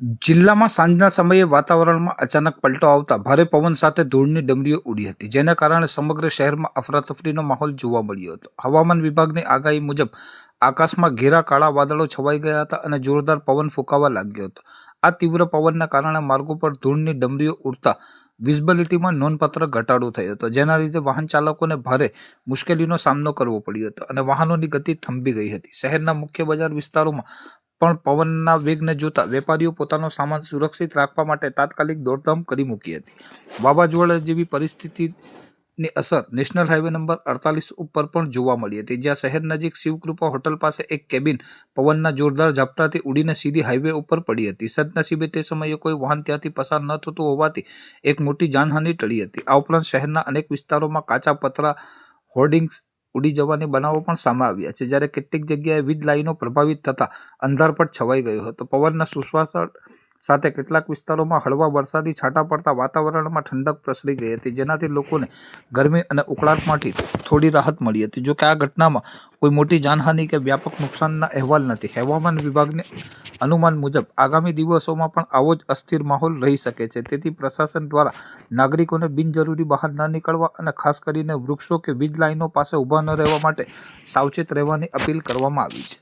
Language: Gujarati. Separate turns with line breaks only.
જિલ્લામાં સાંજના સમયે વાતાવરણમાં અચાનક પલટો આવતા ભારે પવન સાથે ધૂળની ડમરીઓ ઉડી હતી, જેને કારણે સમગ્ર શહેરમાં અફરાતફરીનો માહોલ જોવા મળ્યો હતો. હવામાન વિભાગની આગાહી મુજબ આકાશમાં ઘેરા કાળા વાદળો છવાઈ ગયા હતા અને જોરદાર પવન ફૂંકાવા લાગ્યો હતો. આ તીવ્ર પવનના કારણે માર્ગો પર ધૂળની ડમરીઓ ઉડતા વિઝિબિલિટીમાં નોંધપાત્ર ઘટાડો થયો હતો, જેના લીધે વાહન ચાલકોને ભારે મુશ્કેલીનો સામનો કરવો પડ્યો હતો અને વાહનોની ગતિ થંભી ગઈ હતી. શહેરના મુખ્ય બજાર વિસ્તારોમાં પણ પવનના વેગને જોતા વેપારીઓ પોતાનો સામાન સુરક્ષિત રાખવા માટે તાત્કાલિક દોડધામ કરી મૂકી હતી. વાવાઝોડા જેવી પરિસ્થિતિની અસર નેશનલ હાઈવે નંબર 48 ઉપર પણ જોવા મળી હતી, જ્યાં શહેર નજીક શિવકૃપા હોટલ પાસે એક કેબિન પવનના જોરદાર ઝાપટાથી ઉડીને સીધી હાઈવે ઉપર પડી હતી. સદનસીબે તે સમયે કોઈ વાહન ત્યાંથી પસાર ન થતું હોવાથી એક મોટી જાનહાનિ ટળી હતી. આ ઉપરાંત શહેરના અનેક વિસ્તારોમાં કાચા પતરા, હોર્ડિંગ્સ ઉડી જવાની બનાવો પણ સામે આવ્યા છે, જ્યારે કેટલીક જગ્યાએ વીજ લાઈનો પ્રભાવિત થતા અંધારપટ છવાઈ ગયો હતો. પવનના સુસવાસડ સાથે કેટલાક વિસ્તારોમાં હળવા વરસાદી છાંટા પડતા વાતાવરણમાં ઠંડક પ્રસરી ગઈ હતી, જેનાથી લોકોને ગરમી અને ઉકળાટમાંથી થોડી રાહત મળી હતી. જોકે આ ઘટનામાં કોઈ મોટી જાનહાનિ કે વ્યાપક નુકસાનના અહેવાલ નથી. હવામાન વિભાગના અનુમાન મુજબ આગામી દિવસોમાં પણ આવો જ અસ્થિર માહોલ રહી શકે છે, તેથી પ્રશાસન દ્વારા નાગરિકોને બિનજરૂરી બહાર ન નીકળવા અને ખાસ કરીને વૃક્ષો કે વીજ લાઈનો પાસે ઊભા ન રહેવા માટે સાવચેત રહેવાની અપીલ કરવામાં આવી છે.